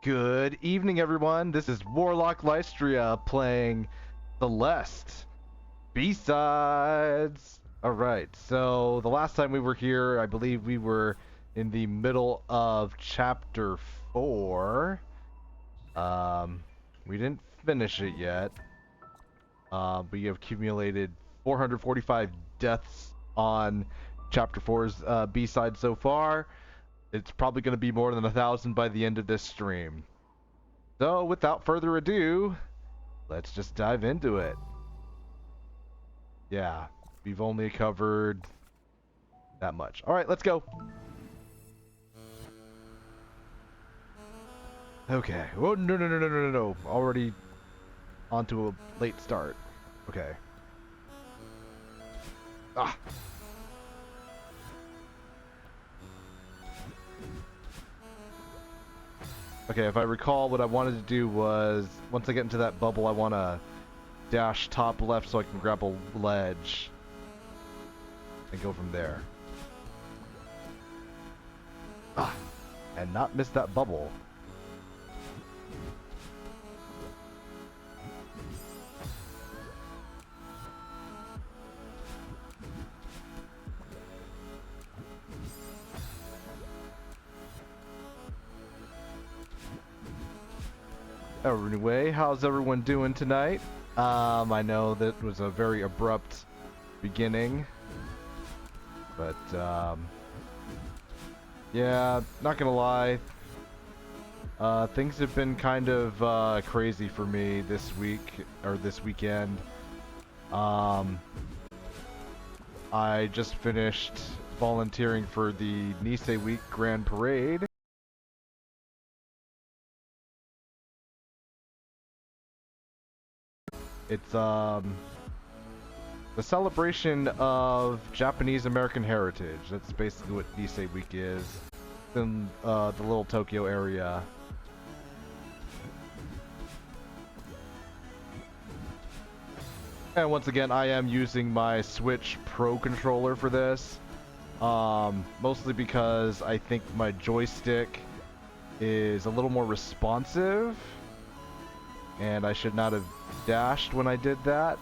Good evening, everyone. This is Warlock Lystria playing Celeste B-Sides. Alright, so the last time we were here, I believe we were in the middle of Chapter 4. We didn't finish it yet. We have accumulated 445 deaths on Chapter 4's B-side so far. It's probably going to be more than 1,000 by the end of this stream. So, without further ado, let's just dive into it. Yeah, we've only covered that much. Alright, let's go. Okay. Oh, no. Already onto a late start. Okay. Ah. Okay, if I recall, what I wanted to do was, once I get into that bubble, I want to dash top left so I can grab a ledge and go from there. Ah, and not miss that bubble. Anyway, how's everyone doing tonight? I know that was a very abrupt beginning, but yeah, not gonna lie, things have been kind of crazy for me this week, or this weekend. I just finished volunteering for the Nice Week Grand Parade. It's the celebration of Japanese American heritage. That's basically what Nice Week is in the little Tokyo area. And once again, I am using my Switch Pro controller for this. Mostly because I think my joystick is a little more responsive. And I should not have dashed when I did that,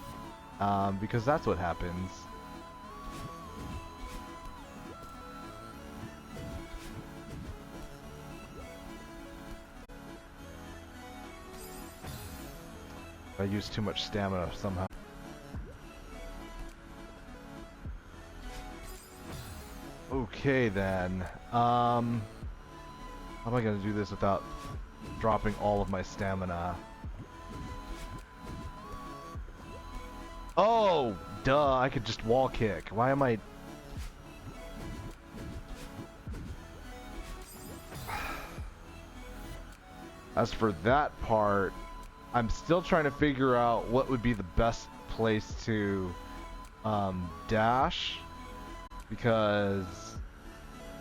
because that's what happens. I use too much stamina somehow. Okay then, how am I gonna do this without dropping all of my stamina? Oh, duh, I could just wall kick. Why am I... As for that part, I'm still trying to figure out what would be the best place to dash, because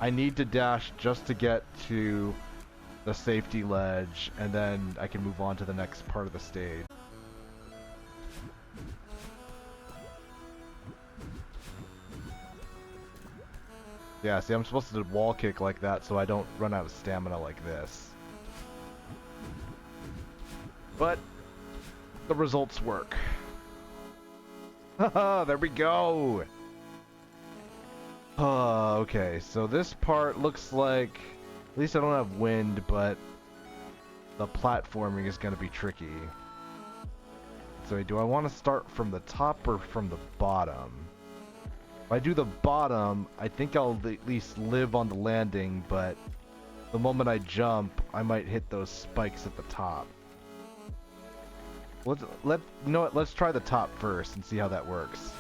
I need to dash just to get to the safety ledge, and then I can move on to the next part of the stage. Yeah, see, I'm supposed to wall kick like that so I don't run out of stamina like this. But the results work. Haha, there we go! Okay, so this part looks like... At least I don't have wind, but the platforming is going to be tricky. So do I want to start from the top or from the bottom? If I do the bottom, I think I'll at least live on the landing, but the moment I jump, I might hit those spikes at the top. You know what, let's try the top first and see how that works.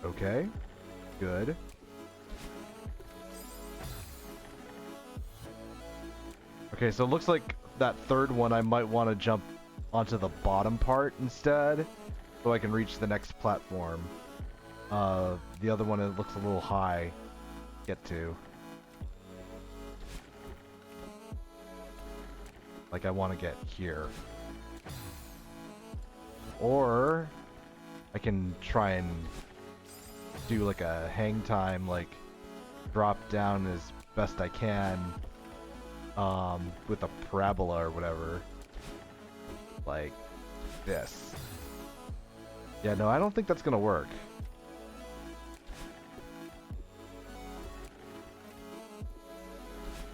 Okay, good. Okay, so it looks like that third one I might want to jump onto the bottom part instead, so I can reach the next platform. The other one, it looks a little high to get to. Like I want to get here. Or I can try and do like a hang time, like drop down as best I can with a parabola or whatever. Like this. Yeah, no, I don't think that's gonna work.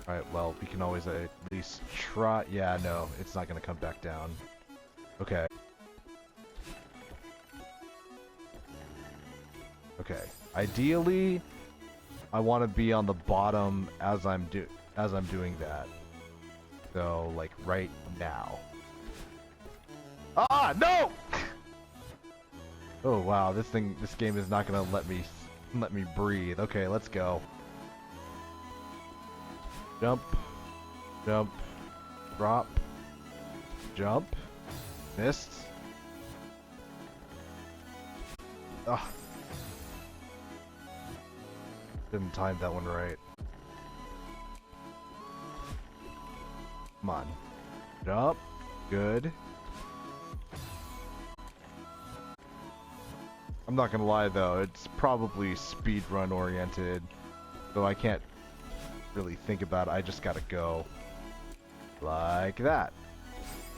Alright, well, we can always at least try. Yeah, no, it's not gonna come back down. Okay. Okay. Ideally, I want to be on the bottom as I'm doing that. So, like right now. Ah, no! Oh wow, this game is not gonna let me breathe. Okay, let's go. Jump, jump, drop, jump, missed. Ugh. Didn't time that one right. Come on. Jump. Good. I'm not gonna lie though, it's probably speedrun oriented, so I can't really think about it. I just gotta go like that,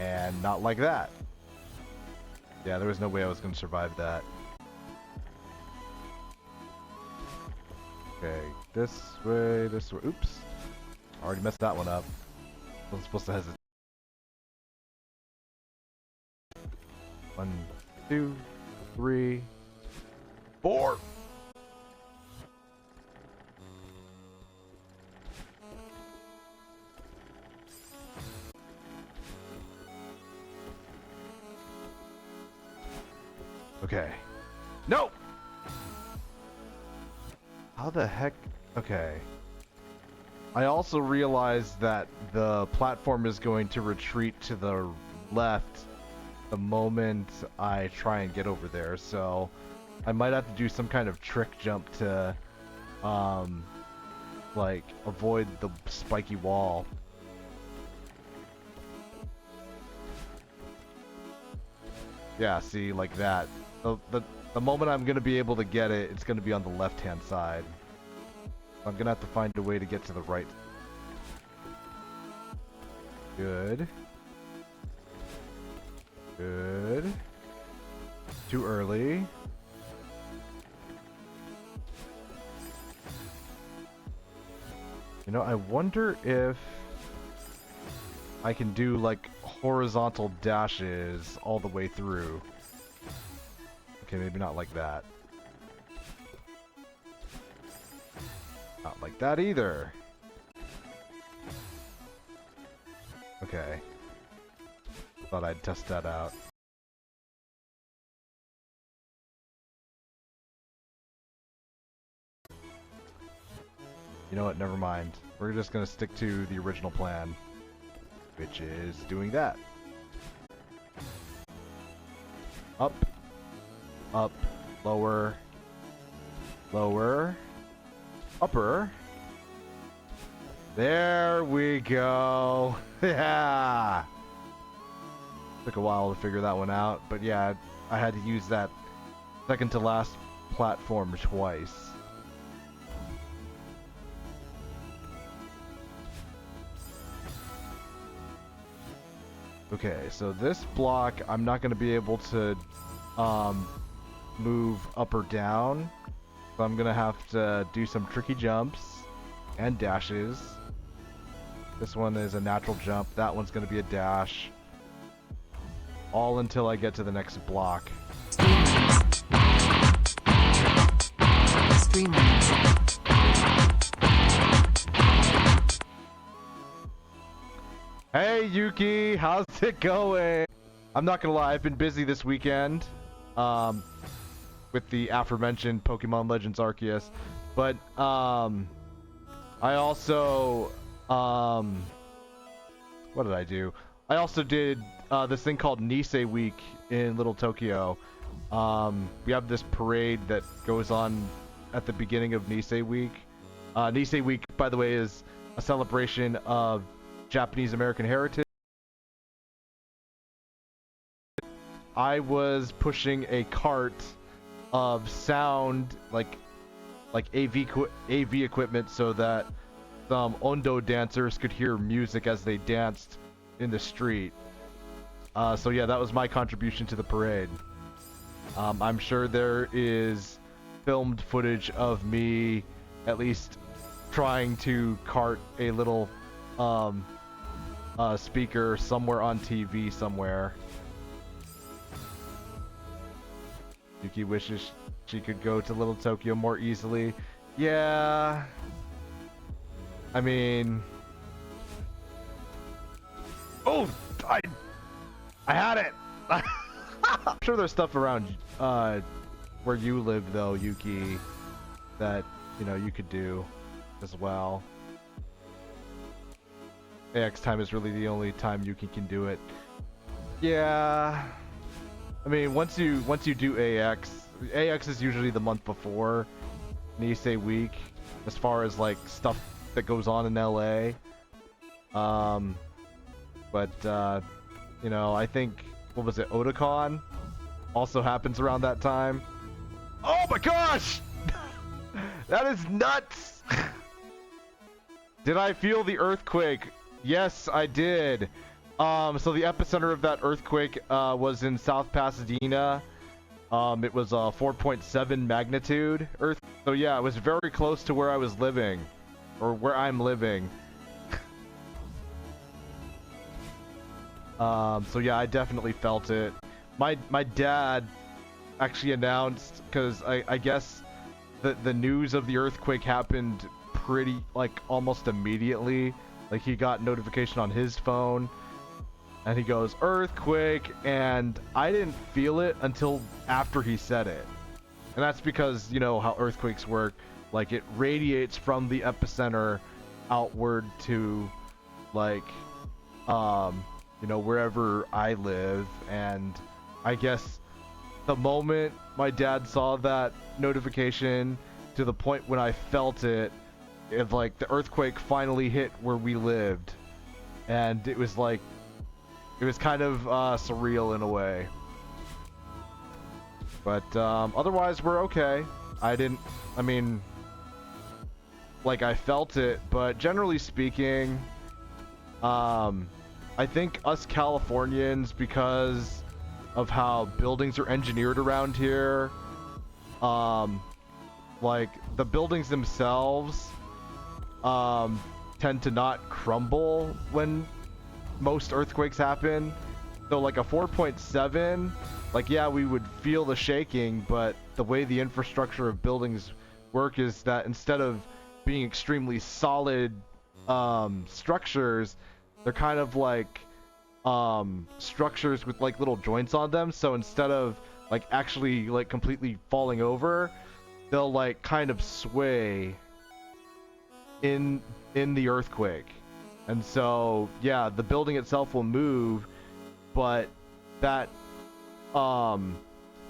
and not like that. Yeah, there was no way I was gonna survive that. Okay, this way, this way. Oops. Already messed that one up. Wasn't supposed to hesitate. 1, 2, 3, 4. Okay. No! How the heck? Okay. I also realized that the platform is going to retreat to the left the moment I try and get over there, so I might have to do some kind of trick jump to, like, avoid the spiky wall. Yeah, see, like that. The moment I'm gonna be able to get it, it's gonna be on the left-hand side. I'm gonna have to find a way to get to the right. Good. Good. Too early. You know, I wonder if I can do like horizontal dashes all the way through. Okay, maybe not like that. Not like that either. Okay. Thought I'd test that out. You know what? Never mind. We're just gonna stick to the original plan, which is doing that. Up, up, lower, lower, upper. There we go. Yeah. Took a while to figure that one out, but yeah, I had to use that second to last platform twice. Okay, so this block, I'm not going to be able to move up or down, so I'm going to have to do some tricky jumps and dashes. This one is a natural jump, that one's going to be a dash. All until I get to the next block. Hey Yuki, how's it going? I'm not gonna lie, I've been busy this weekend with the aforementioned Pokemon Legends Arceus, but I also what did I do? I also did this thing called Nisei Week in Little Tokyo. We have this parade that goes on at the beginning of Nisei Week. Nisei Week, by the way, is a celebration of Japanese American heritage. I was pushing a cart of sound, like AV equipment, so that some Ondo dancers could hear music as they danced in the street. So yeah, that was my contribution to the parade. I'm sure there is filmed footage of me at least trying to cart a little speaker somewhere on TV somewhere. Yuki wishes she could go to Little Tokyo more easily. Yeah. I mean... Oh! I had it! I'm sure there's stuff around where you live though, Yuki, that, you know, you could do as well. AX time is really the only time Yuki can do it. Yeah. I mean, once you do AX is usually the month before Nisei week, as far as like stuff that goes on in LA. You know, I think, what was it, Otakon also happens around that time. Oh my gosh! That is nuts! Did I feel the earthquake? Yes, I did. So the epicenter of that earthquake was in South Pasadena. It was a 4.7 magnitude earth. So yeah, it was very close to where I was living, or where I'm living. So yeah, I definitely felt it. My dad actually announced, because I guess the news of the earthquake happened pretty, like, almost immediately. Like, he got notification on his phone, and he goes, earthquake, and I didn't feel it until after he said it. And that's because, you know, how earthquakes work. Like, it radiates from the epicenter outward to, like, you know, wherever I live. And I guess the moment my dad saw that notification to the point when I felt it, like, the earthquake finally hit where we lived. And it was like, it was kind of surreal in a way. But otherwise, we're okay. I mean, like, I felt it, but generally speaking, I think us Californians, because of how buildings are engineered around here, like, the buildings themselves tend to not crumble when most earthquakes happen. So like a 4.7, like, yeah, we would feel the shaking, but the way the infrastructure of buildings work is that instead of being extremely solid structures, they're kind of like structures with like little joints on them. So instead of like actually like completely falling over, they'll like kind of sway in the earthquake. And so, yeah, the building itself will move, but that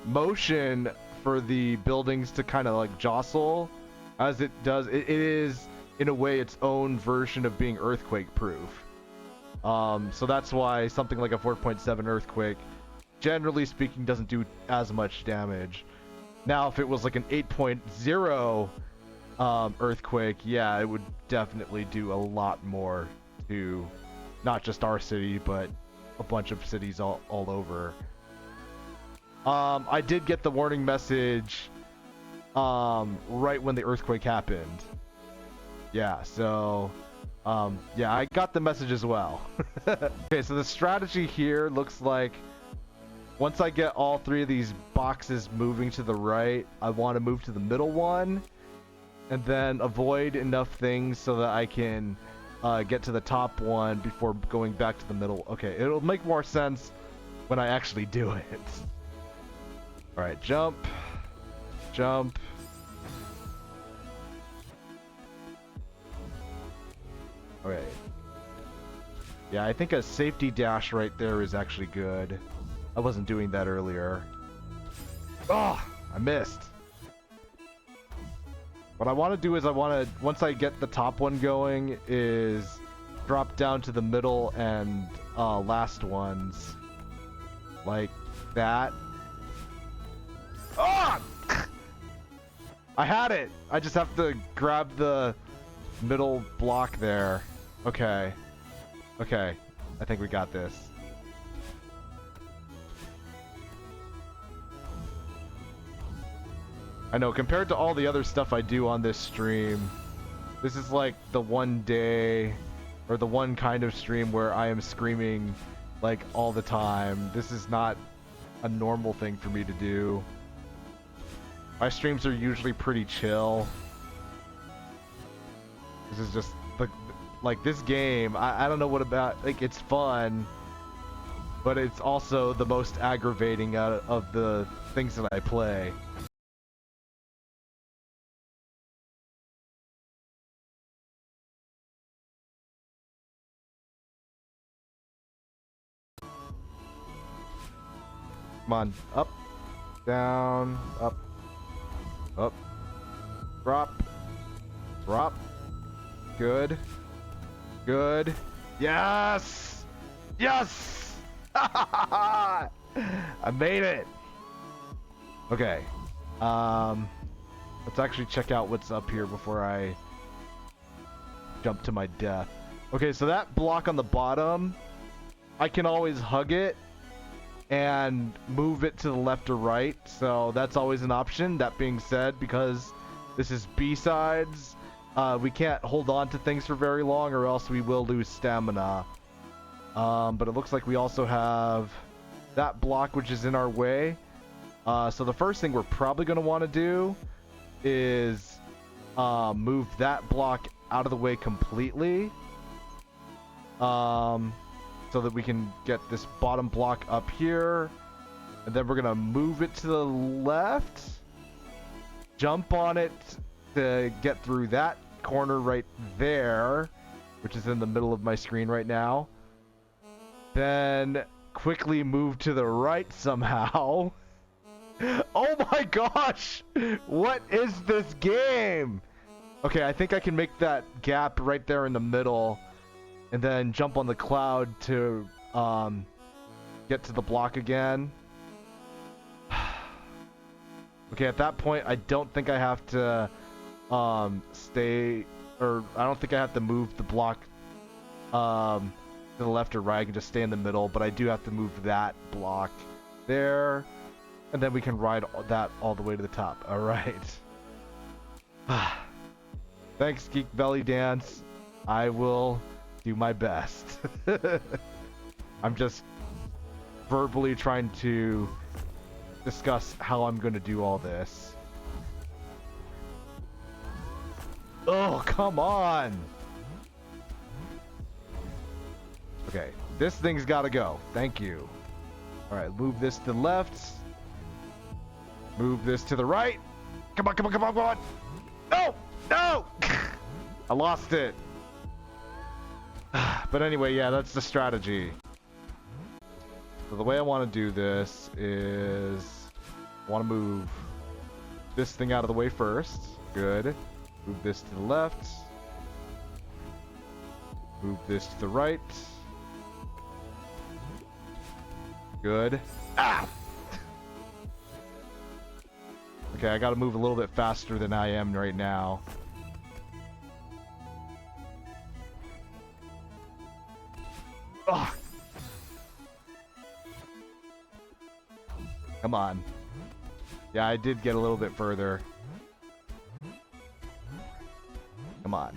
motion for the buildings to kind of like jostle as it does, it is in a way its own version of being earthquake proof. So that's why something like a 4.7 earthquake, generally speaking, doesn't do as much damage. Now, if it was like an 8.0 earthquake, yeah, it would definitely do a lot more to not just our city, but a bunch of cities all over. I did get the warning message right when the earthquake happened. Yeah, so yeah, I got the message as well. Okay, so the strategy here looks like once I get all three of these boxes moving to the right, I want to move to the middle one and then avoid enough things so that I can get to the top one before going back to the middle. Okay, it'll make more sense when I actually do it. Alright, jump. Jump. Alright. Yeah, I think a safety dash right there is actually good. I wasn't doing that earlier. Oh, I missed. What I want to do is once I get the top one going, is drop down to the middle and last ones. Like that. Oh! I had it! I just have to grab the middle block there. Okay. Okay. I think we got this. I know, compared to all the other stuff I do on this stream, this is like the one day, or the one kind of stream where I am screaming like all the time. This is not a normal thing for me to do. My streams are usually pretty chill. This is just like this game, I don't know what about, like, it's fun, but it's also the most aggravating out of the things that I play. Come on, up, down, up, up, drop, drop, good, good, yes, yes, I made it. Okay, let's actually check out what's up here before I jump to my death. Okay, so that block on the bottom, I can always hug it and move it to the left or right, so that's always an option. That being said, because this is B-sides, we can't hold on to things for very long or else we will lose stamina. But it looks like we also have that block which is in our way. So the first thing we're probably going to want to do is move that block out of the way completely. So that we can get this bottom block up here, and then we're gonna move it to the left, jump on it to get through that corner right there, which is in the middle of my screen right now, then quickly move to the right somehow. Oh my gosh, what is this game? Okay, I think I can make that gap right there in the middle and then jump on the cloud to get to the block again. Okay, at that point, I don't think I have to stay, or I don't think I have to move the block to the left or right. I can just stay in the middle, but I do have to move that block there, and then we can ride that all the way to the top. All right. Thanks, Geek Belly Dance. I will do my best. I'm just verbally trying to discuss how I'm going to do all this. Oh, come on! Okay, this thing's got to go. Thank you. Alright, move this to the left. Move this to the right. Come on, come on, come on, come on! No! No! I lost it. But anyway, yeah, that's the strategy. So the way I want to do this is I want to move this thing out of the way first. Good. Move this to the left. Move this to the right. Good. Ah! Okay, I gotta move a little bit faster than I am right now. Ugh. Come on. Yeah, I did get a little bit further. Come on.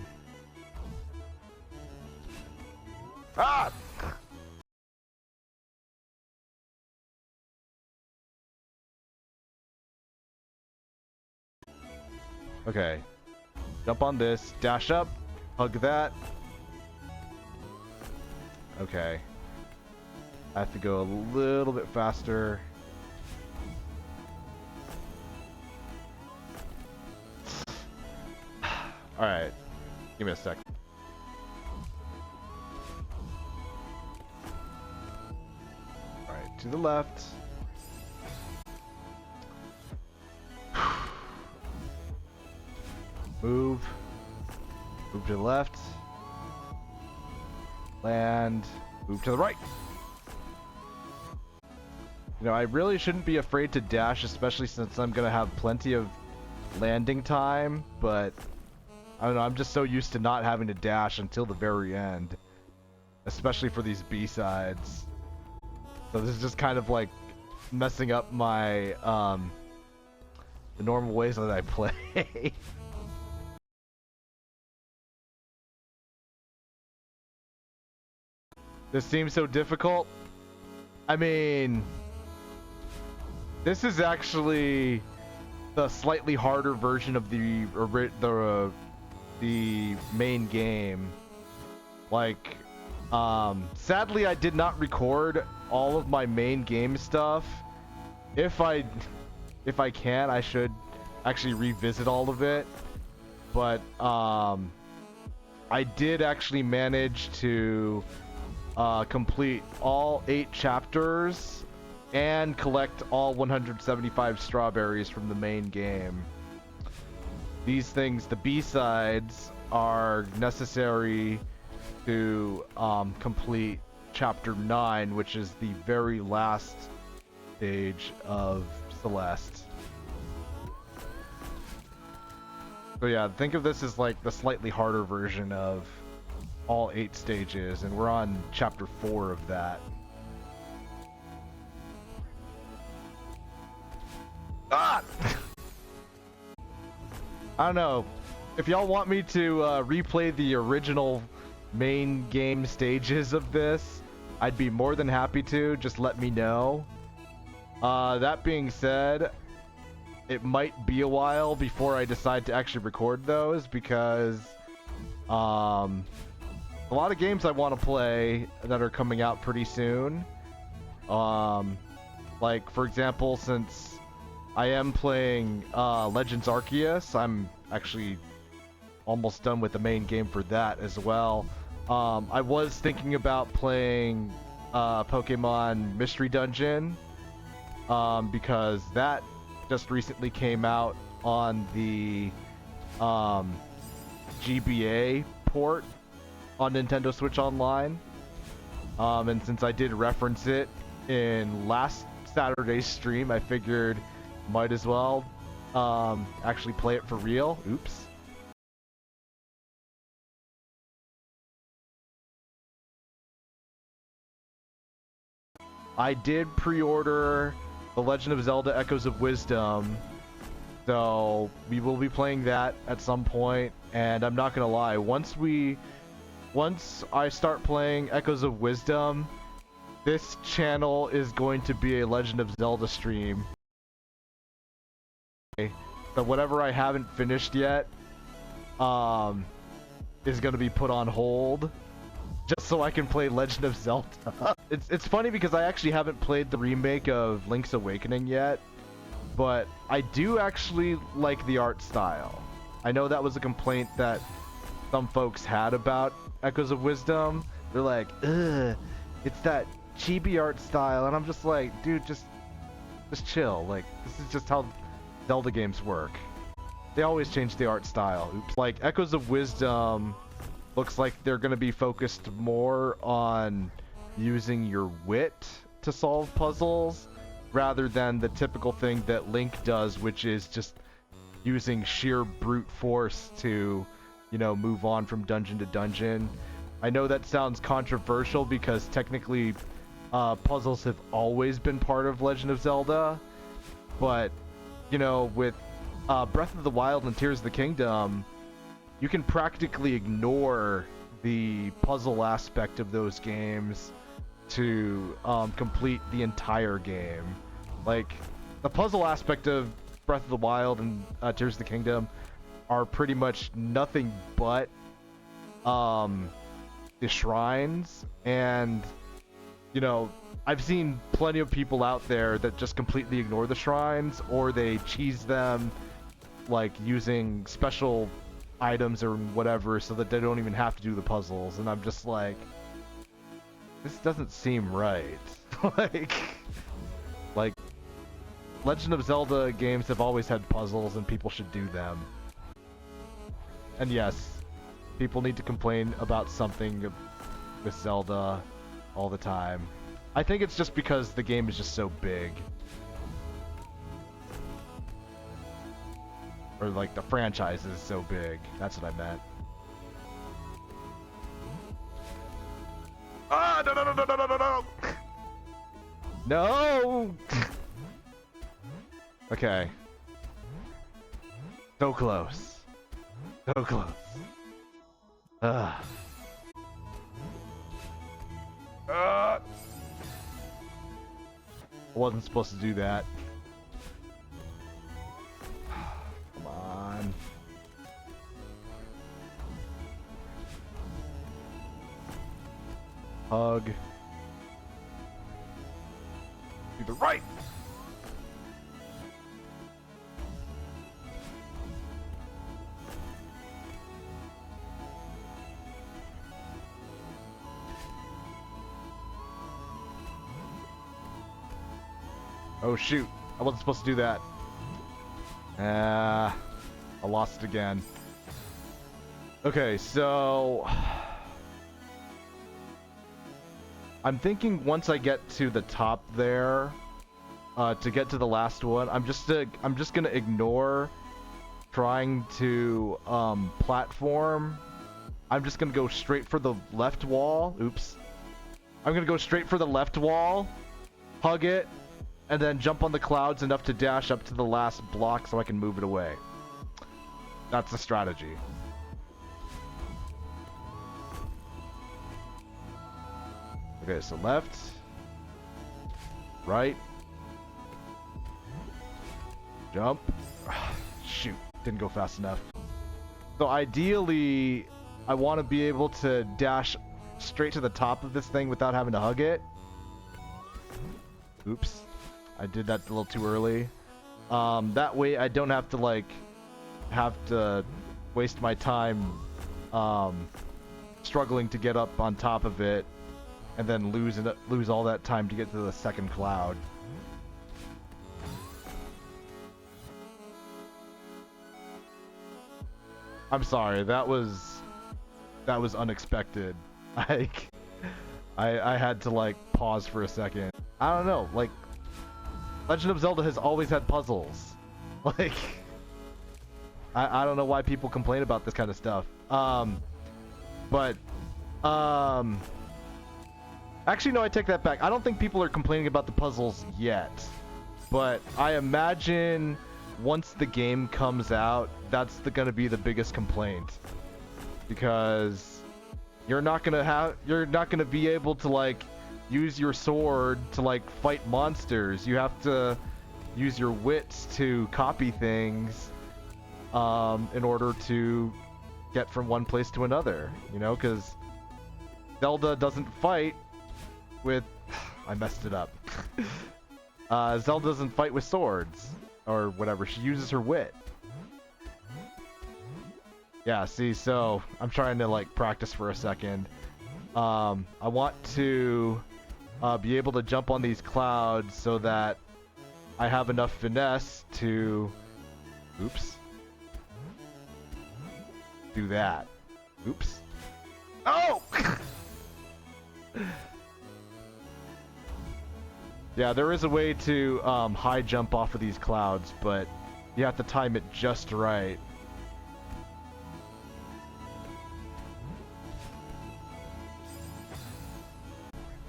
Ah! Okay. Jump on this, dash up, hug that. Okay. I have to go a little bit faster. Alright. Give me a sec. Alright, to the left. Move. Move to the left. Land. Move to the right. You know, I really shouldn't be afraid to dash, especially since I'm gonna have plenty of landing time, but I don't know, I'm just so used to not having to dash until the very end. Especially for these B-sides. So this is just kind of like messing up my, the normal ways that I play. This seems so difficult. I mean, this is actually the slightly harder version of the main game. Like, sadly, I did not record all of my main game stuff. If I can, I should actually revisit all of it. But I did actually manage to complete all 8 chapters and collect all 175 strawberries from the main game. These things, the B-sides, are necessary to complete chapter 9, which is the very last stage of Celeste. So yeah, think of this as like the slightly harder version of all 8 stages, and we're on chapter 4 of that. Ah! I don't know. If y'all want me to replay the original main game stages of this, I'd be more than happy to. Just let me know. That being said, it might be a while before I decide to actually record those, because a lot of games I want to play that are coming out pretty soon. Like, for example, since I am playing Legends Arceus, I'm actually almost done with the main game for that as well. I was thinking about playing Pokemon Mystery Dungeon, because that just recently came out on the GBA port on Nintendo Switch Online. And since I did reference it in last Saturday's stream, I figured might as well actually play it for real. Oops. I did pre-order The Legend of Zelda Echoes of Wisdom, so we will be playing that at some point. And I'm not gonna lie, once I start playing Echoes of Wisdom, this channel is going to be a Legend of Zelda stream. So whatever I haven't finished yet is going to be put on hold, just so I can play Legend of Zelda. It's funny because I actually haven't played the remake of Link's Awakening yet, but I do actually like the art style. I know that was a complaint that some folks had about Echoes of Wisdom. They're like, ugh, it's that chibi art style, and I'm just like, dude, just chill. Like, this is just how Zelda games work. They always change the art style. Oops. Like, Echoes of Wisdom looks like they're going to be focused more on using your wit to solve puzzles, rather than the typical thing that Link does, which is just using sheer brute force to, you know, move on from dungeon to dungeon. I know that sounds controversial because technically puzzles have always been part of Legend of Zelda, but, you know, with Breath of the Wild and Tears of the Kingdom, you can practically ignore the puzzle aspect of those games to complete the entire game. Like, the puzzle aspect of Breath of the Wild and Tears of the Kingdom are pretty much nothing but the shrines, and, you know, I've seen plenty of people out there that just completely ignore the shrines, or they cheese them, like using special items or whatever, so that they don't even have to do the puzzles. And I'm just like, this doesn't seem right. like Legend of Zelda games have always had puzzles, and people should do them. And yes, people need to complain about something with Zelda all the time. I think it's just because the game is just so big. Or like the franchise is so big. That's what I meant. Ah, no, no, no, no, no, no, no, no! No! Okay. So close. So close. Ugh. I wasn't supposed to do that. Come on. Hug. To the right! Oh shoot, I wasn't supposed to do that. I lost it again. Okay, so I'm thinking once I get to the top there, to get to the last one, I'm just gonna ignore trying to platform. I'm just gonna go straight for the left wall. Oops. I'm gonna go straight for the left wall, hug it, and then jump on the clouds enough to dash up to the last block so I can move it away. That's the strategy. Okay, so left, right, jump. Shoot, didn't go fast enough. So ideally, I want to be able to dash straight to the top of this thing without having to hug it. Oops. I did that a little too early. That way I don't have to waste my time struggling to get up on top of it and then lose all that time to get to the second cloud. I'm sorry, that was unexpected. I had to pause for a second. I don't know, Legend of Zelda has always had puzzles. I don't know why people complain about this kind of stuff. Actually, no, I take that back. I don't think people are complaining about the puzzles yet. But I imagine once the game comes out, that's gonna be the biggest complaint. Because you're not gonna be able to use your sword to fight monsters. You have to use your wits to copy things in order to get from one place to another, you know, because Zelda doesn't fight with I messed it up. Zelda doesn't fight with swords or whatever. She uses her wit. Yeah, see, so I'm trying to practice for a second. I want to be able to jump on these clouds so that I have enough finesse to, oops, do that. Oops. Oh! Yeah, there is a way to high jump off of these clouds, but you have to time it just right.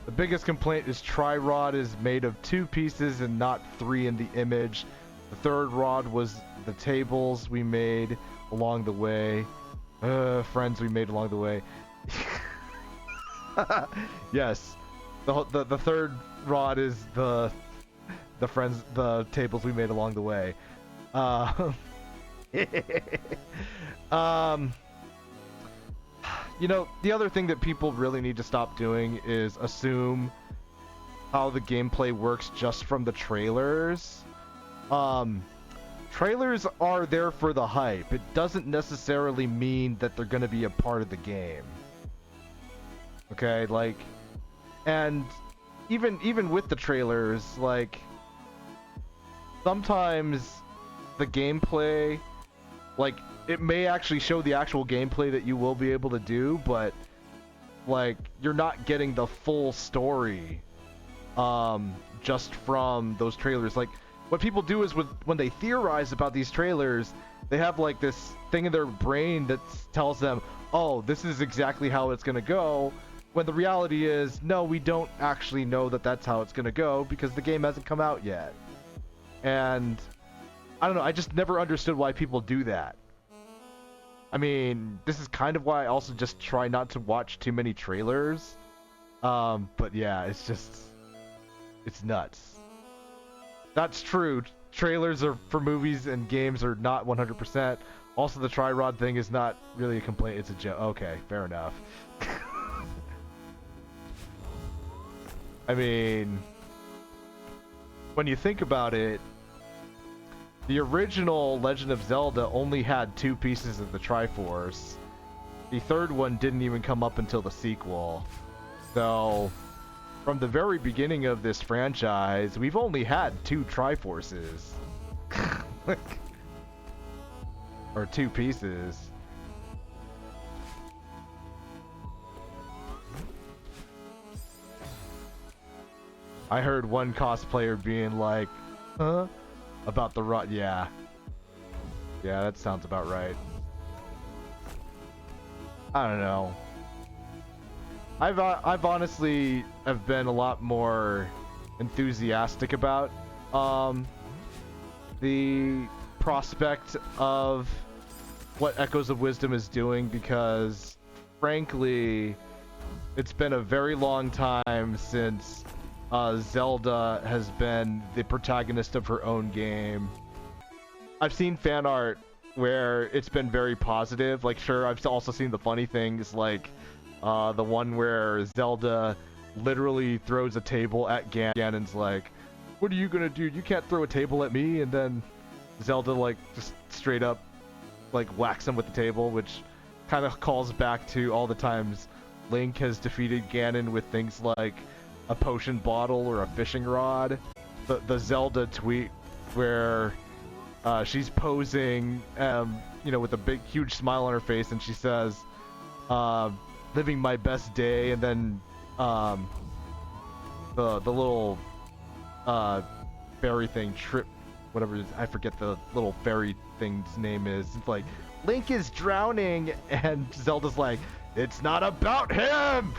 The biggest complaint is Tri-Rod is made of 2 pieces and not 3 in the image. The third rod was the tables we made along the way. Friends we made along the way. Yes. The third rod is the tables we made along the way. You know, the other thing that people really need to stop doing is assume how the gameplay works just from the trailers. Trailers are there for the hype. It doesn't necessarily mean that they're going to be a part of the game. Okay, and even with the trailers, sometimes the gameplay, it may actually show the actual gameplay that you will be able to do, but you're not getting the full story just from those trailers. what people do is when they theorize about these trailers, they have like this thing in their brain that tells them, oh, this is exactly how it's gonna go, when the reality is, no, we don't actually know that that's how it's gonna go because the game hasn't come out yet. And I don't know, I just never understood why people do that. I mean, this is kind of why I also just try not to watch too many trailers. But yeah, it's nuts. That's true. Trailers are for movies and games are not 100%. Also, the tri-rod thing is not really a complaint, it's a joke. Okay, fair enough. I mean, when you think about it, the original Legend of Zelda only had 2 pieces of the Triforce. The third one didn't even come up until the sequel. So, from the very beginning of this franchise, we've only had 2 Triforces. Or 2 pieces. I heard one cosplayer being like, huh? About the rod, yeah. Yeah, that sounds about right. I don't know. I've honestly have been a lot more enthusiastic about the prospect of what Echoes of Wisdom is doing because, frankly, it's been a very long time since Zelda has been the protagonist of her own game. I've seen fan art where it's been very positive. Like, sure, I've also seen the funny things, like the one where Zelda literally throws a table at Ganon. Ganon's like, what are you gonna do? You can't throw a table at me. And then Zelda, like, just straight up, like, whacks him with the table, which kind of calls back to all the times Link has defeated Ganon with things like a potion bottle or a fishing rod. The Zelda tweet where she's posing, you know, with a big, huge smile on her face, and she says, living my best day, and then the little fairy thing, whatever it is, I forget the little fairy thing's name is. It's like, Link is drowning, and Zelda's like, it's not about him!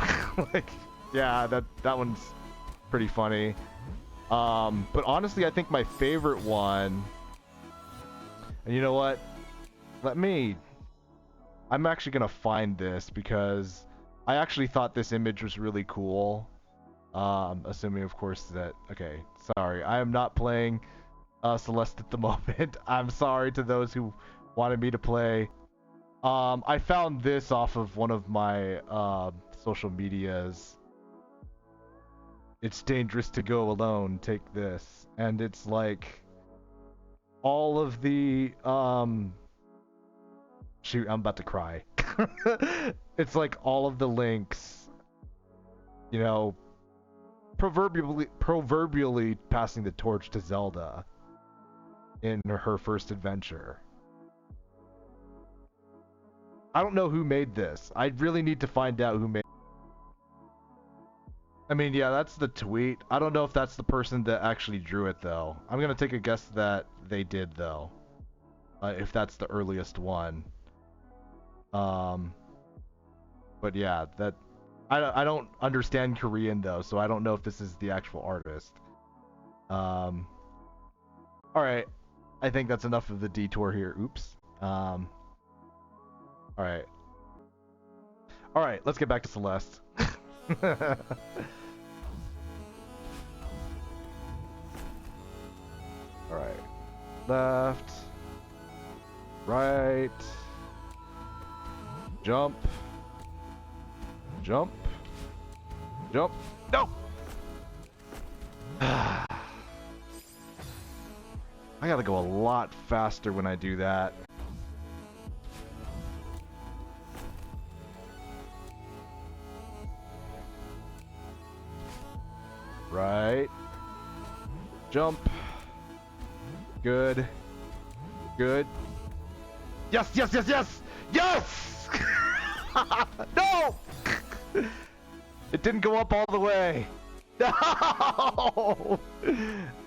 Like, yeah, that one's pretty funny. But honestly, I think my favorite one, and you know what? I'm actually gonna find this because I actually thought this image was really cool. Assuming, of course, that, okay, sorry, I am not playing Celeste at the moment. I'm sorry to those who wanted me to play. I found this off of one of my social medias. It's dangerous to go alone, take this. And it's like all of the shoot, I'm about to cry. It's like all of the Links, you know, proverbially passing the torch to Zelda in her first adventure. I don't know who made this. I really need to find out who made. I mean, yeah, that's the tweet. I don't know if that's the person that actually drew it, though. I'm gonna take a guess that they did, though. If that's the earliest one. But yeah, that I don't understand Korean though, so I don't know if this is the actual artist. All right, I think that's enough of the detour here. Oops. All right. All right, let's get back to Celeste. All right, left, right, jump, jump, jump. No. I gotta go a lot faster when I do that. Right. Jump. Good. Good. Yes, yes, yes, yes! Yes! No! It didn't go up all the way. No!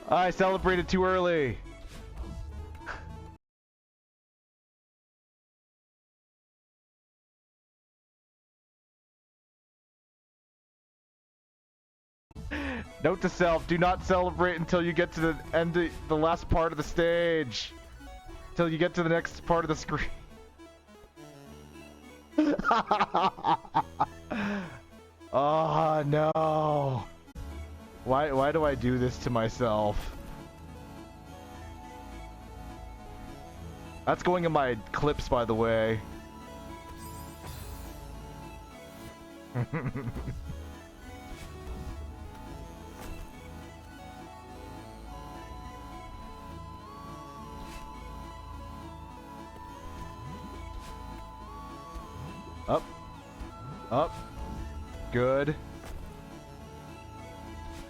I celebrated too early. Note to self, do not celebrate until you get to the end of the last part of the stage. Until you get to the next part of the screen. Oh no. Why do I do this to myself? That's going in my clips, by the way. Up. Up. Good.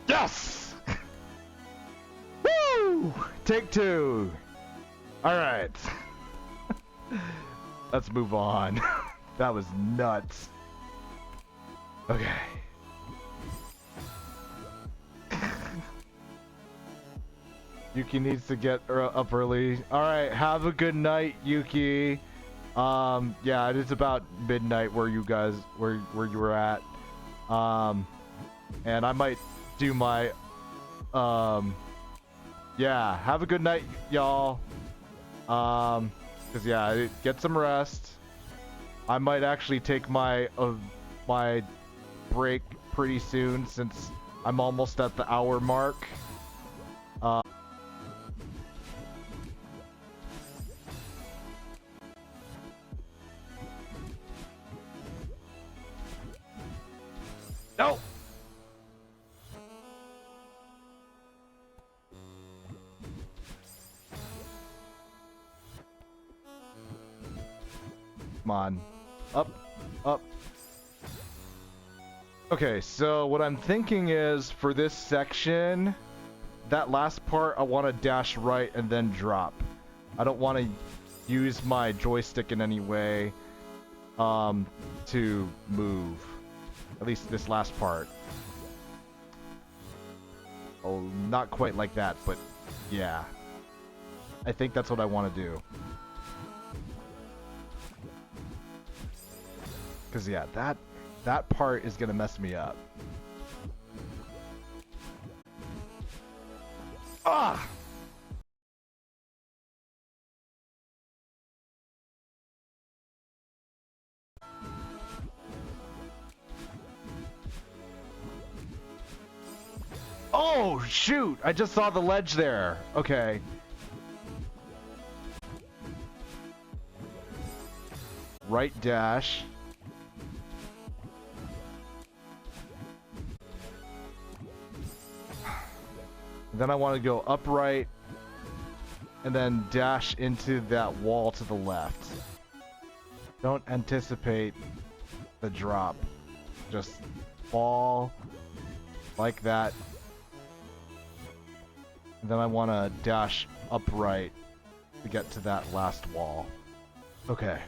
Yes! Woo! Take two. Alright. Let's move on. That was nuts. Okay. Yuki needs to get up early. Alright, have a good night, Yuki. Yeah, it is about midnight where you guys, where you were at. And I might do my, yeah, have a good night, y'all. Cause yeah, get some rest. I might actually take my, my break pretty soon since I'm almost at the hour mark. No! Come on. Up. Up. Okay, so what I'm thinking is, for this section, that last part, I want to dash right and then drop. I don't want to use my joystick in any way, to move. At least this last part. Oh, not quite like that, but yeah. I think that's what I want to do. Because yeah, that part is going to mess me up. Ah! Oh, shoot! I just saw the ledge there. Okay. Right dash. Then I want to go upright. And then dash into that wall to the left. Don't anticipate the drop. Just fall like that. And then I want to dash upright to get to that last wall. Okay.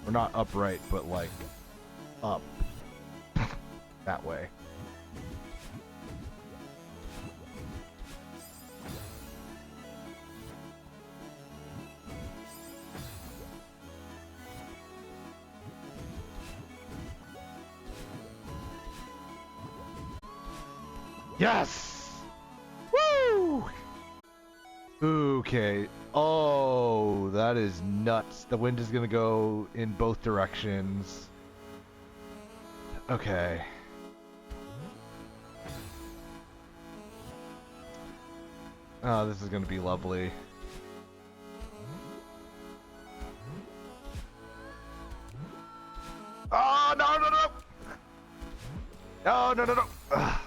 We're not upright, but like up. That way. Yes! Woo! Okay. Oh, that is nuts. The wind is gonna go in both directions. Okay. Oh, this is gonna be lovely. Oh, no, no, no! No, no, no, no! Ugh.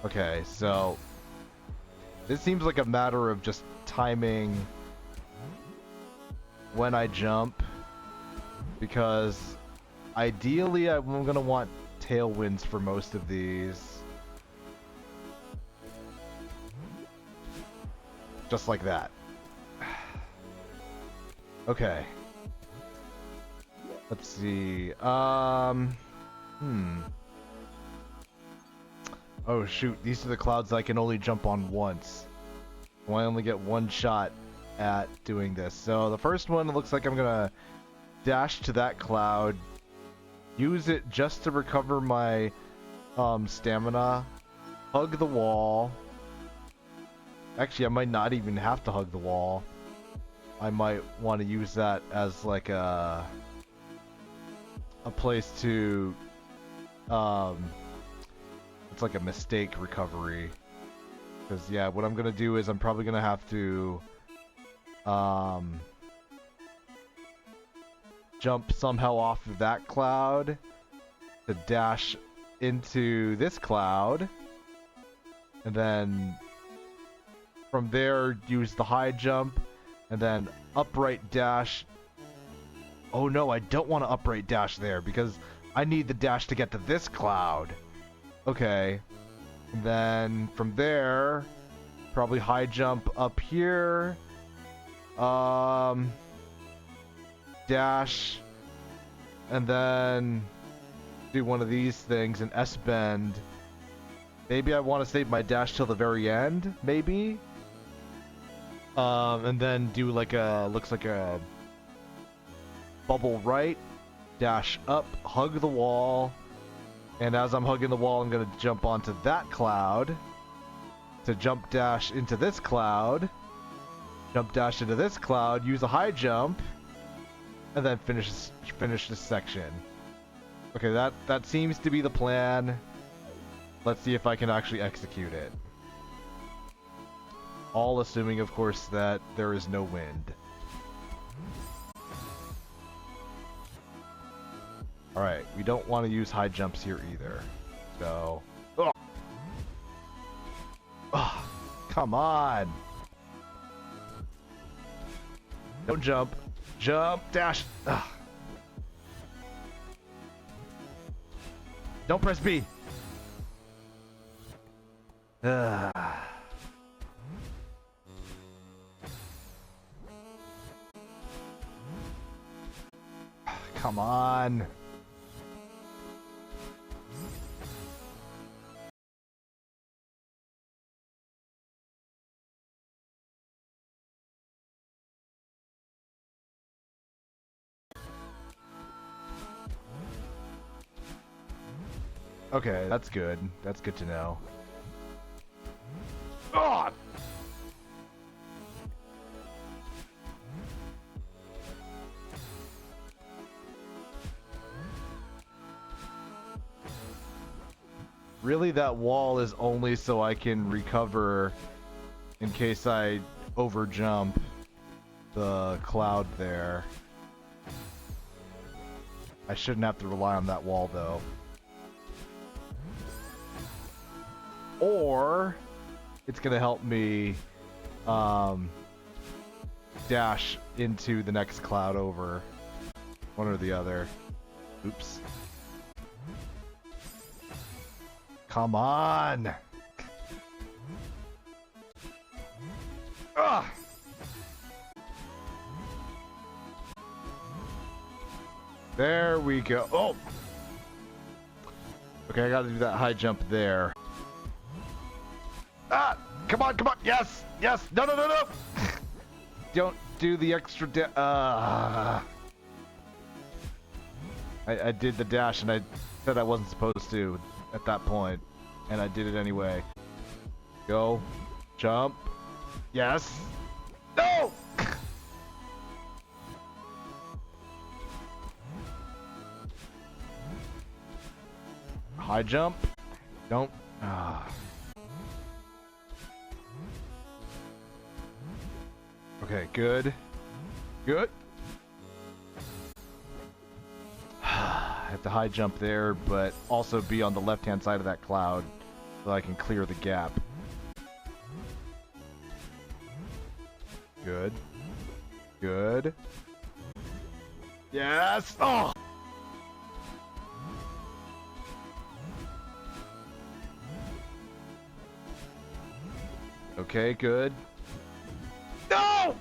Okay, so this seems like a matter of just timing when I jump, because ideally I'm gonna want tailwinds for most of these. Just like that. Okay. Let's see. Oh shoot, these are the clouds I can only jump on once. Well, I only get one shot at doing this. So the first one, it looks like I'm gonna dash to that cloud, use it just to recover my stamina, hug the wall. Actually, I might not even have to hug the wall. I might want to use that as like a place to it's like a mistake recovery. Because yeah, what I'm gonna do is I'm probably gonna have to jump somehow off of that cloud to dash into this cloud, and then from there use the high jump, and then upright dash. Oh no, I don't want to upright dash there because I need the dash to get to this cloud. Okay. And then from there, probably high jump up here. Dash. And then do one of these things, an S-bend. Maybe I want to save my dash till the very end, maybe? And then do like a, looks like a bubble right, dash up, hug the wall, and as I'm hugging the wall, I'm going to jump onto that cloud to jump dash into this cloud, jump dash into this cloud, use a high jump, and then finish this section. Okay, that seems to be the plan. Let's see if I can actually execute it. All assuming, of course, that there is no wind. Alright, we don't want to use high jumps here either. So... Oh! Oh, come on! Don't jump. Jump! Dash! Ugh. Don't press B! Ugh. Come on! Okay, that's good. That's good to know. Oh! Really, that wall is only so I can recover in case I overjump the cloud there. I shouldn't have to rely on that wall, though. Or it's gonna help me dash into the next cloud over. One or the other. Oops. Come on! Ugh! There we go. Oh! Okay, I gotta do that high jump there. Ah! Come on, come on! Yes! Yes! No, no, no, no! Don't do the extra I did the dash and I said I wasn't supposed to at that point. And I did it anyway. Go. Jump. Yes! No! High jump. Don't. Okay, good. Good. I have to high jump there, but also be on the left-hand side of that cloud so I can clear the gap. Good. Good. Yes! Oh! Okay, good. No!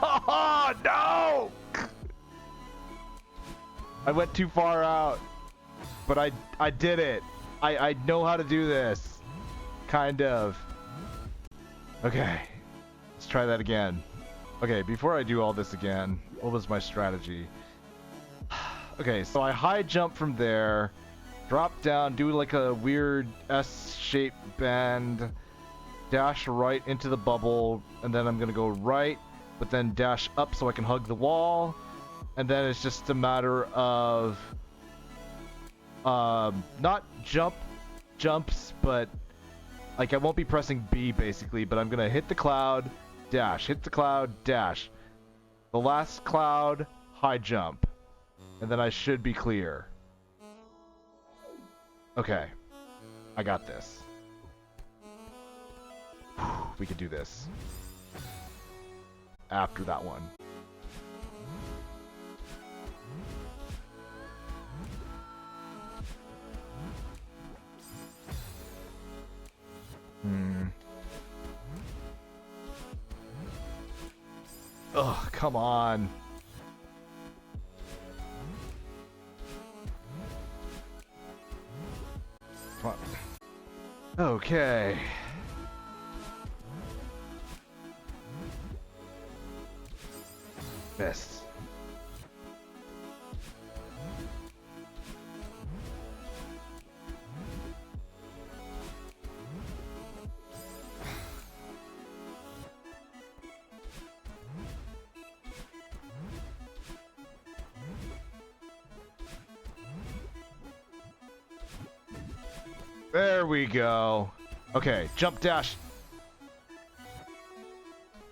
Oh, no! I went too far out. But I did it. I know how to do this. Kind of. Okay. Let's try that again. Okay, before I do all this again, what was my strategy? Okay, so I high jump from there, drop down, do like a weird S-shaped bend, dash right into the bubble, and then I'm gonna go right, but then dash up so I can hug the wall, and then it's just a matter of not jumps, but like I won't be pressing B basically, but I'm gonna hit the cloud, dash, hit the cloud, dash. The last cloud, high jump. And then I should be clear. Okay. I got this. We could do this. After that one. Ugh, come on. Come on. Okay. Missed. There we go. Okay, jump dash.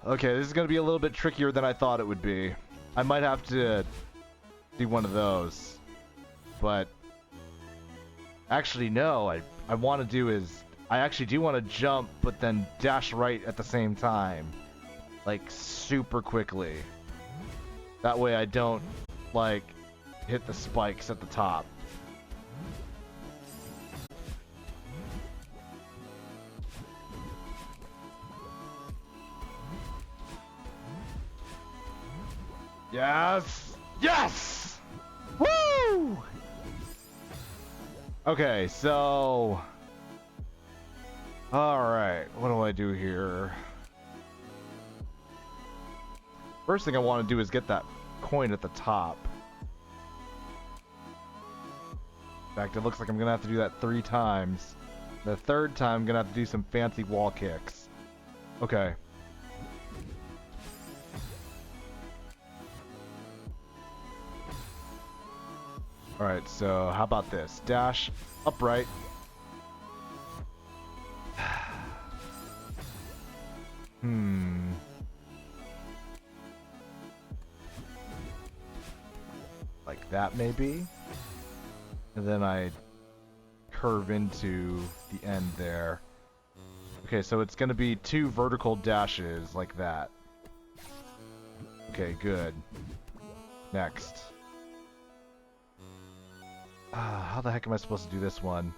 Okay, this is going to be a little bit trickier than I thought it would be. I might have to do one of those. But actually no, I want to do is I actually do want to jump but then dash right at the same time. Like super quickly. That way I don't like hit the spikes at the top. Yes! Yes! Woo! Okay, so... Alright, what do I do here? First thing I want to do is get that coin at the top. In fact, it looks like I'm going to have to do that 3 times. The 3rd time, I'm going to have to do some fancy wall kicks. Okay. Alright, so how about this? Dash, upright. Like that maybe? And then I curve into the end there. Okay, so it's gonna be 2 vertical dashes like that. Okay, good. Next. How the heck am I supposed to do this one?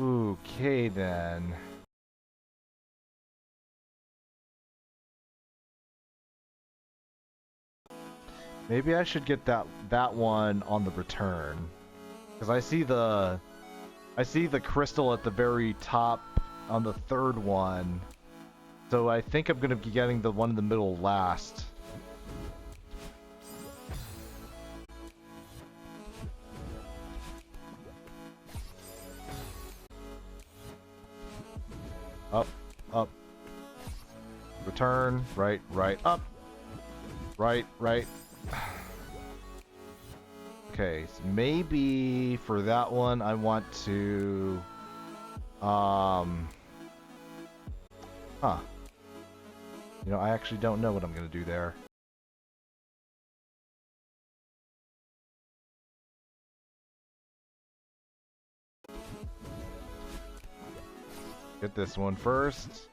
Okay then. Maybe I should get that one on the return. Because I see the crystal at the very top on the 3rd one. So I think I'm gonna be getting the one in the middle last. Up, up. Return, right, right, up. Right, right. Okay, so maybe for that one I want to You know, I actually don't know what I'm gonna do there. Get this one first.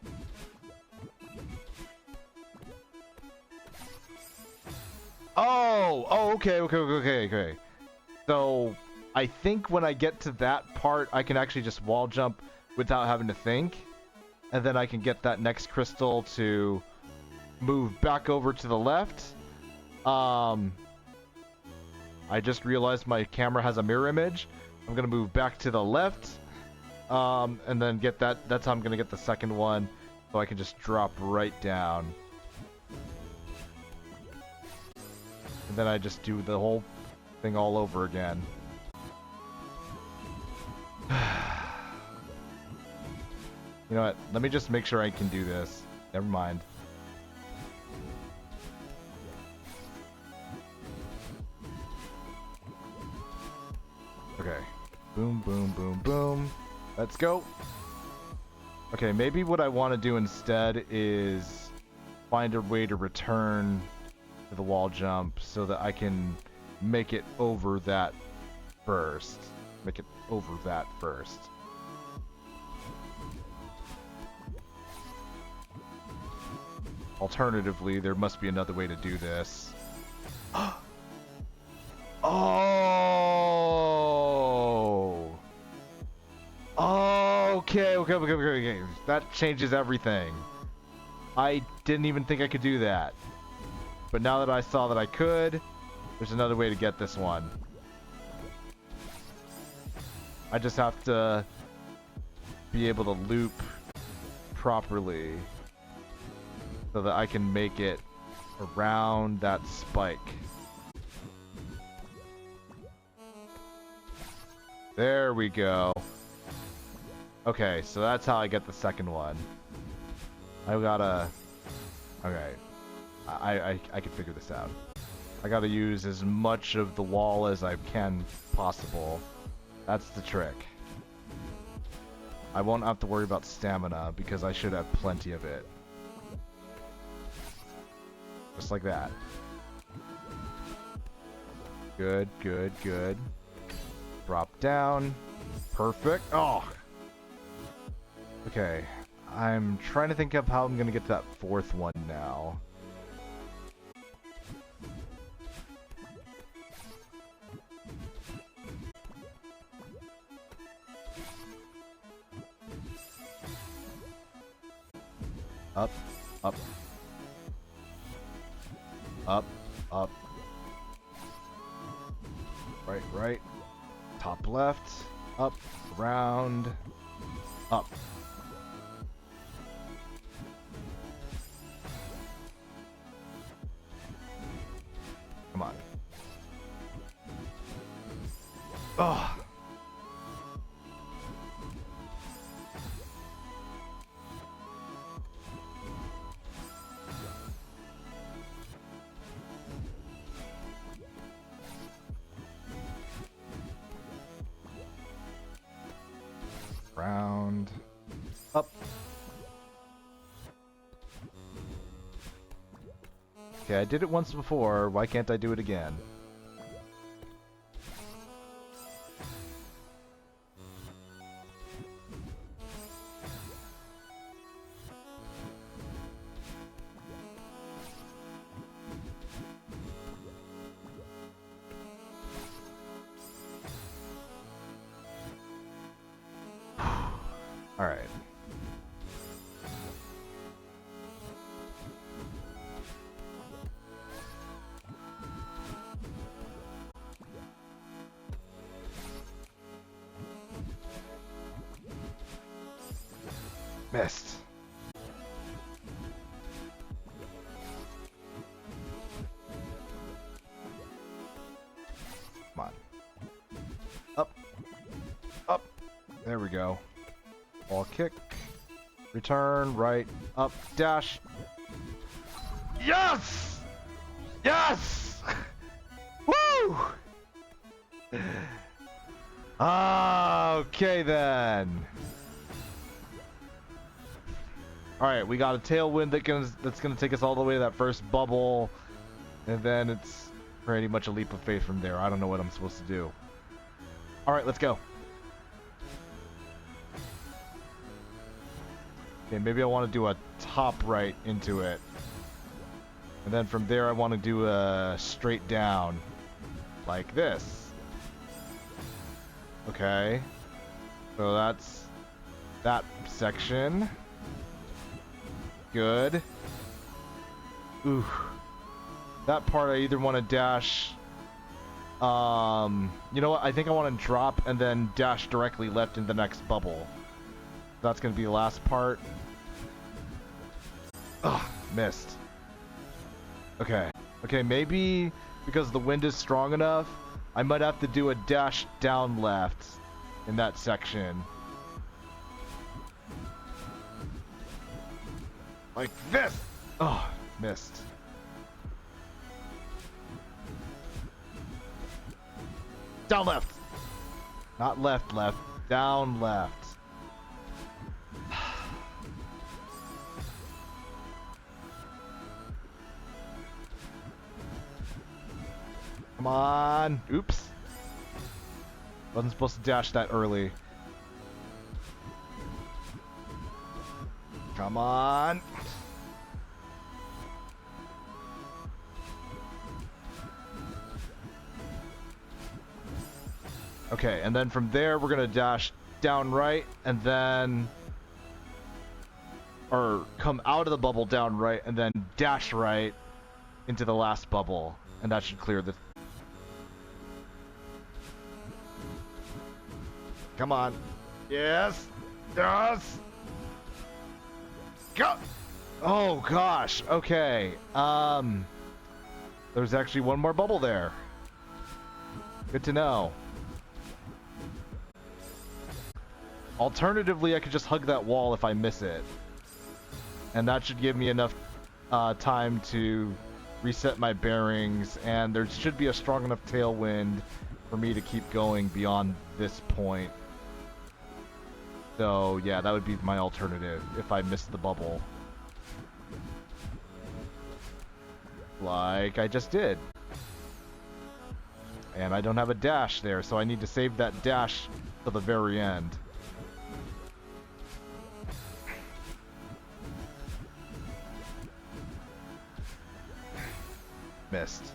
Oh, okay. So, I think when I get to that part, I can actually just wall jump without having to think. And then I can get that next crystal to move back over to the left. I just realized my camera has a mirror image. I'm gonna move back to the left, and then get that. That's how I'm gonna get the second one, so I can just drop right down. And then I just do the whole thing all over again. You know what? Let me just make sure I can do this. Never mind. Okay. Boom, boom, boom, boom. Let's go. Okay, maybe what I want to do instead is find a way to return to the wall jump so that I can make it over that first. Make it over that first. Alternatively, there must be another way to do this. Oh! Okay. That changes everything. I didn't even think I could do that. But now that I saw that I could, there's another way to get this one. I just have to be able to loop properly so that I can make it around that spike. There we go. Okay, so that's how I get the second one. I gotta... Okay. I can figure this out. I gotta use as much of the wall as I can possible. That's the trick. I won't have to worry about stamina because I should have plenty of it. Just like that. Good, good, good. Drop down. Perfect. Oh! Okay. I'm trying to think of how I'm gonna get to that fourth one now. Up, up. Up, up. Right, right. Top left. Up, around. Up. Come on. Oh. Round. Up. Okay, I did it once before. Why can't I do it again? Alright. Missed. Come on. Up. Up. There we go. Ball kick. Return. Right. Up. Dash. Yes! Yes! Woo! Okay then. Alright, we got a tailwind that's gonna take us all the way to that first bubble. And then it's pretty much a leap of faith from there. I don't know what I'm supposed to do. Alright, let's go. Okay, maybe I want to do a top right into it. And then from there I want to do a straight down. Like this. Okay. So that's that section. Good. Ooh. That part I either want to dash... you know what? I think I want to drop and then dash directly left in the next bubble. That's going to be the last part. Ugh, missed. Okay. Okay, maybe because the wind is strong enough, I might have to do a dash down left in that section. Like this! Oh, missed. Down left! Not left, left. Down left. Come on. Oops. Wasn't supposed to dash that early. Come on. Okay, and then from there we're gonna dash down right and then... Or come out of the bubble down right and then dash right into the last bubble. And that should clear the... Come on. Yes. Yes. Go. Oh gosh. Okay. There's actually one more bubble there. Good to know. Alternatively, I could just hug that wall if I miss it. And that should give me enough time to reset my bearings, and there should be a strong enough tailwind for me to keep going beyond this point. So yeah, that would be my alternative if I missed the bubble. Like I just did. And I don't have a dash there, so I need to save that dash to the very end. Missed.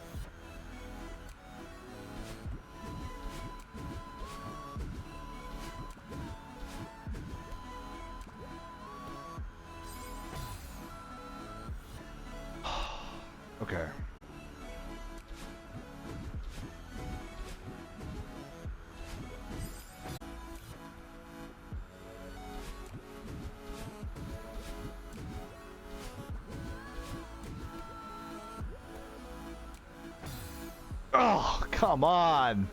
Okay. Oh, come on.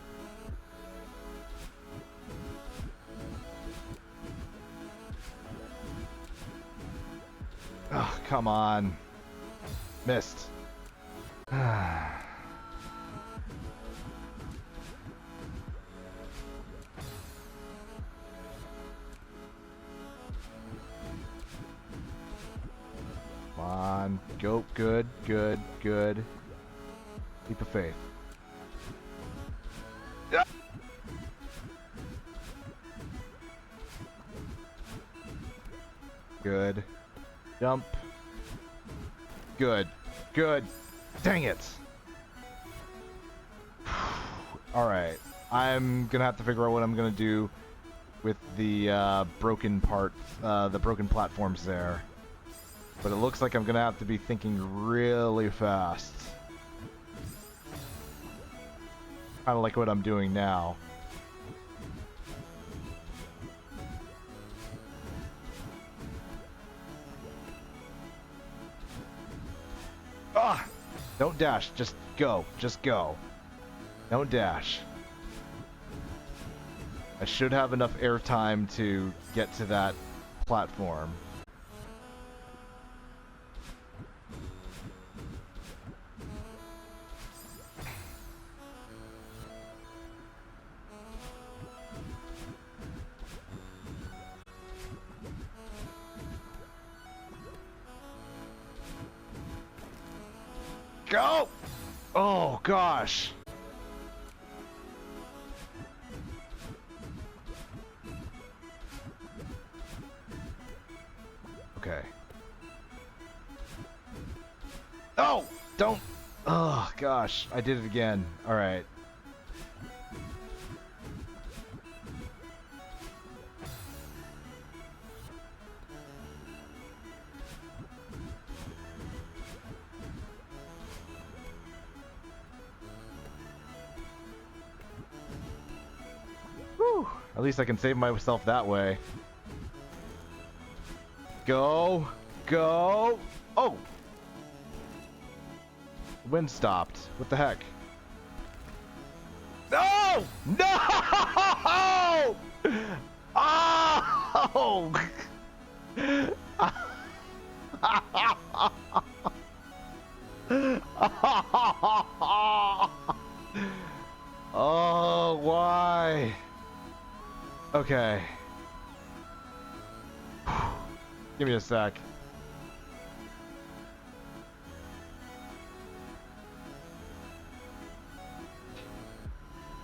Oh, come on. Missed. Come on. Go. Good, good, good. Leap of faith. Yeah. Good. Jump. Good. Good. Dang it. Alright. I'm gonna have to figure out what I'm gonna do with the broken parts, the broken platforms there. But it looks like I'm gonna have to be thinking really fast. Kinda like what I'm doing now. Ah! Don't dash, just go. Just go. Don't dash. I should have enough airtime to get to that platform. Go! Oh, gosh. Okay. Oh! Don't! Oh, gosh. I did it again. Alright. At least I can save myself that way. Go! Go! Oh! The wind stopped. What the heck? No! No! Oh! Oh, why? Okay. Give me a sec.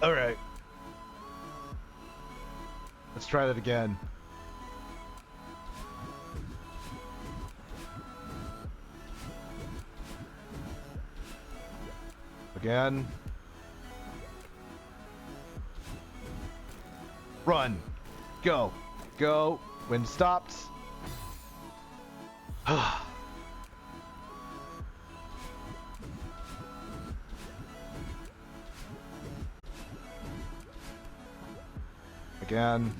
Alright. Let's try that again. Again. Run. Go. Go. Wind stopped. Again.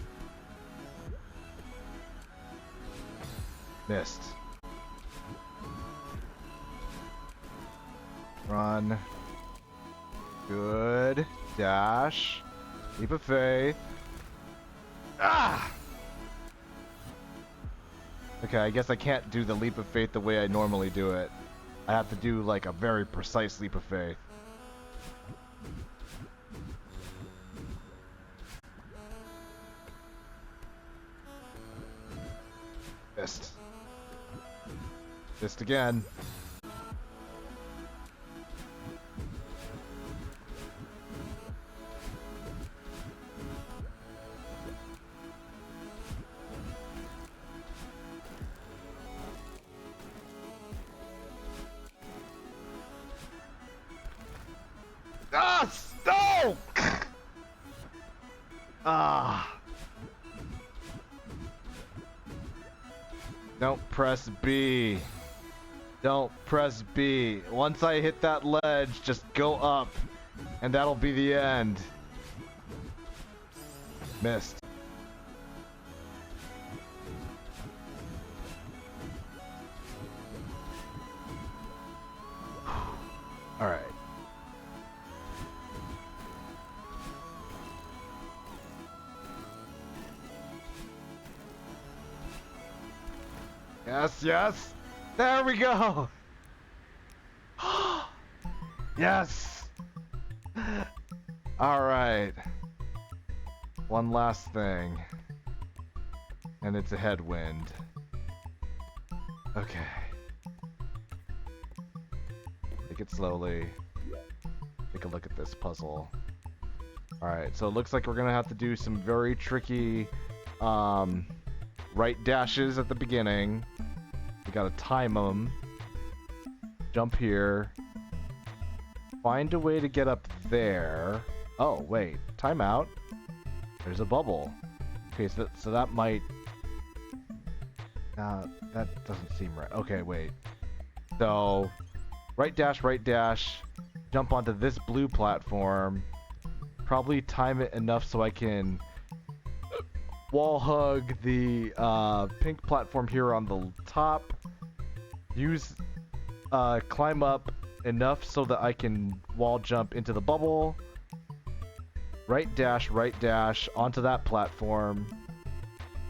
Missed. Run. Good. Dash. Leap of faith. Ah! Okay, I guess I can't do the leap of faith the way I normally do it. I have to do like a very precise leap of faith. Missed. Missed again. Ah! No! Ah. Don't press B. Don't press B. Once I hit that ledge, just go up. And that'll be the end. Missed. Alright. Yes, yes. There we go. Yes. All right. One last thing. And it's a headwind. Okay. Take it slowly. Take a look at this puzzle. All right, so it looks like we're gonna have to do some very tricky right dashes at the beginning. We gotta time them. Jump here. Find a way to get up there. Oh, wait. Timeout. There's a bubble. Okay, so that might... that doesn't seem right. Okay, wait. So, right dash, jump onto this blue platform. Probably time it enough so I can wall hug the pink platform here on the top. Use climb up enough so that I can wall jump into the bubble. Right dash onto that platform.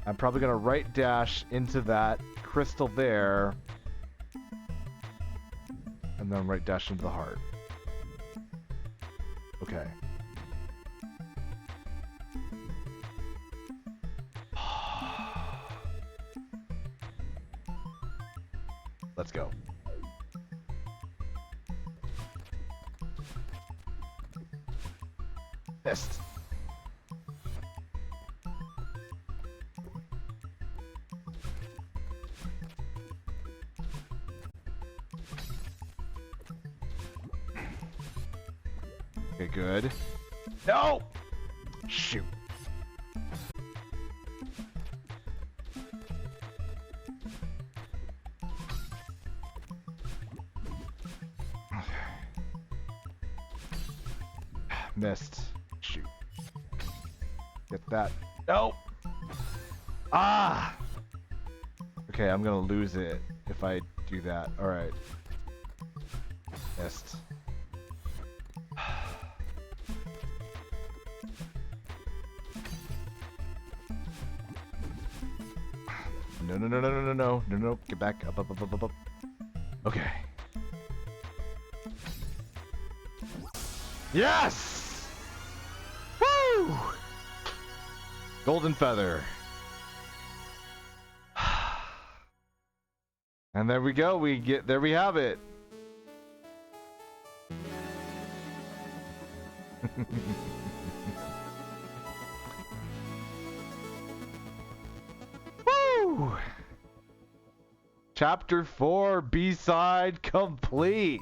I'm probably gonna right dash into that crystal there. And then right dash into the heart. Okay. Let's go. Missed. Okay, good. No! Shoot. Missed. Shoot. Get that Nope. Ah! Okay, I'm gonna lose it if I do that. Alright. Missed. No, no, no, no, no, no, no, no, no, get back, up, up, up, up, up, up. Okay. Yes! Woo! Golden feather. And there we go, there we have it. Woo! Chapter 4 B-side complete.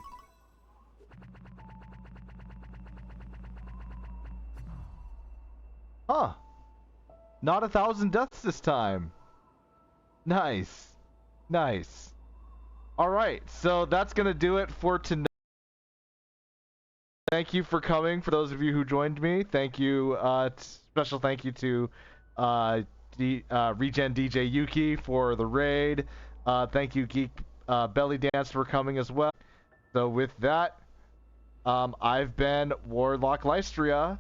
Huh. Not 1,000 deaths this time. Nice. Nice. Alright, so that's gonna do it for tonight. Thank you for coming, for those of you who joined me. Thank you, special thank you to Regen DJ Yuki for the raid. Thank you, Geek Belly Dance, for coming as well. So with that, I've been Warlock Lystria,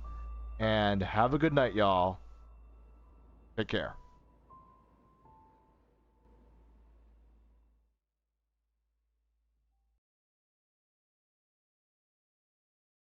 and have a good night, y'all. Take care.